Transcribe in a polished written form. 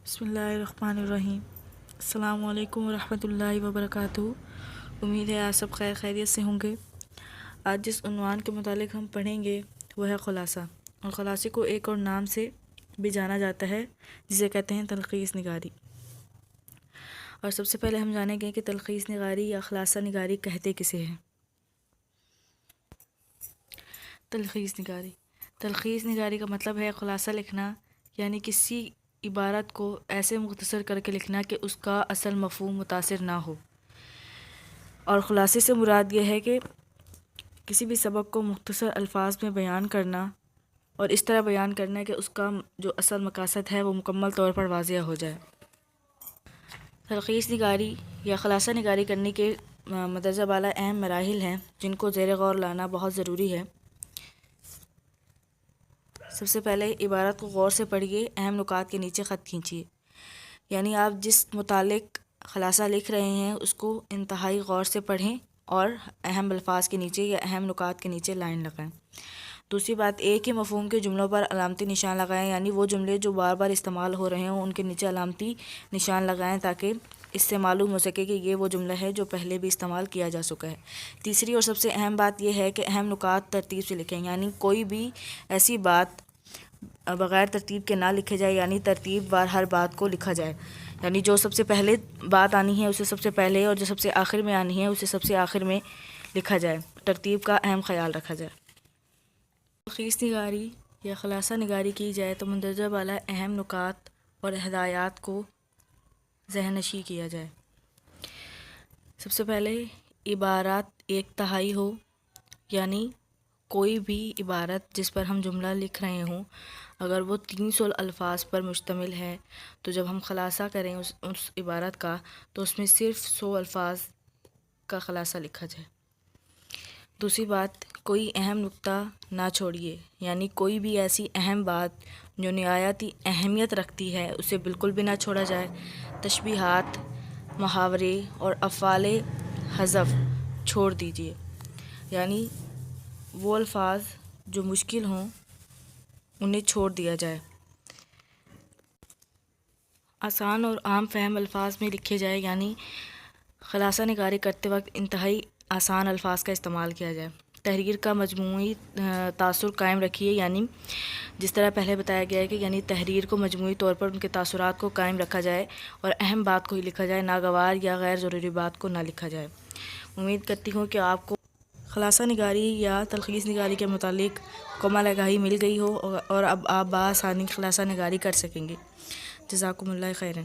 بسم اللہ الرحمن الرحیم۔ السلام علیکم ورحمۃ اللہ وبرکاتہ۔ امید ہے آپ سب خیریت سے ہوں گے۔ آج جس عنوان کے متعلق ہم پڑھیں گے وہ ہے خلاصہ، اور خلاصے کو ایک اور نام سے بھی جانا جاتا ہے جسے کہتے ہیں تلخیص نگاری۔ اور سب سے پہلے ہم جانیں گے کہ تلخیص نگاری یا خلاصہ نگاری کہتے کسے ہیں۔ تلخیص نگاری کا مطلب ہے خلاصہ لکھنا، یعنی کسی عبارت کو ایسے مختصر کر کے لکھنا کہ اس کا اصل مفہوم متاثر نہ ہو۔ اور خلاصے سے مراد یہ ہے کہ کسی بھی سبق کو مختصر الفاظ میں بیان کرنا، اور اس طرح بیان کرنا کہ اس کا جو اصل مقاصد ہے وہ مکمل طور پر واضح ہو جائے۔ تلخیص نگاری یا خلاصہ نگاری کرنے کے مندرجہ بالا اہم مراحل ہیں جن کو زیر غور لانا بہت ضروری ہے۔ سب سے پہلے عبارت کو غور سے پڑھیے، اہم نکات کے نیچے خط کھینچیے، یعنی آپ جس متعلق خلاصہ لکھ رہے ہیں اس کو انتہائی غور سے پڑھیں اور اہم الفاظ کے نیچے یا اہم نکات کے نیچے لائن لگائیں۔ دوسری بات، ایک ہی مفہوم کے جملوں پر علامتی نشان لگائیں، یعنی وہ جملے جو بار بار استعمال ہو رہے ہوں ان کے نیچے علامتی نشان لگائیں تاکہ اس سے معلوم ہو سکے کہ یہ وہ جملہ ہے جو پہلے بھی استعمال کیا جا چکا ہے۔ تیسری اور سب سے اہم بات یہ ہے کہ اہم نکات ترتیب سے لکھیں، یعنی کوئی بھی ایسی بات بغیر ترتیب کے نہ لکھے جائے، یعنی ترتیب وار ہر بات کو لکھا جائے، یعنی جو سب سے پہلے بات آنی ہے اسے سب سے پہلے، اور جو سب سے آخر میں آنی ہے اسے سب سے آخر میں لکھا جائے۔ ترتیب کا اہم خیال رکھا جائے۔ تلخیص نگاری یا خلاصہ نگاری کی جائے تو مندرجہ بالا اہم نکات اور ہدایات کو ذہن نشین کیا جائے۔ سب سے پہلے عبارات ایک تہائی ہو، یعنی کوئی بھی عبارت جس پر ہم جملہ لکھ رہے ہوں اگر وہ 300 الفاظ پر مشتمل ہے تو جب ہم خلاصہ کریں اس عبارت کا تو اس میں صرف 100 الفاظ کا خلاصہ لکھا جائے۔ دوسری بات، کوئی اہم نقطہ نہ چھوڑیے، یعنی کوئی بھی ایسی اہم بات جو نہایتی اہمیت رکھتی ہے اسے بالکل بھی نہ چھوڑا جائے۔ تشبیہات، محاورے اور افعال حذف چھوڑ دیجیے، یعنی وہ الفاظ جو مشکل ہوں انہیں چھوڑ دیا جائے۔ آسان اور عام فہم الفاظ میں لکھے جائے، یعنی خلاصہ نگاری کرتے وقت انتہائی آسان الفاظ کا استعمال کیا جائے۔ تحریر کا مجموعی تاثر قائم رکھیے، یعنی جس طرح پہلے بتایا گیا ہے کہ یعنی تحریر کو مجموعی طور پر ان کے تاثرات کو قائم رکھا جائے اور اہم بات کو ہی لکھا جائے، ناگوار یا غیر ضروری بات کو نہ لکھا جائے۔ امید کرتی ہوں کہ آپ کو خلاصہ نگاری یا تلخیص نگاری کے متعلق مکمل آگاہی مل گئی ہو اور اب آپ بآسانی خلاصہ نگاری کر سکیں گے۔ جزاکم اللہ خیرا۔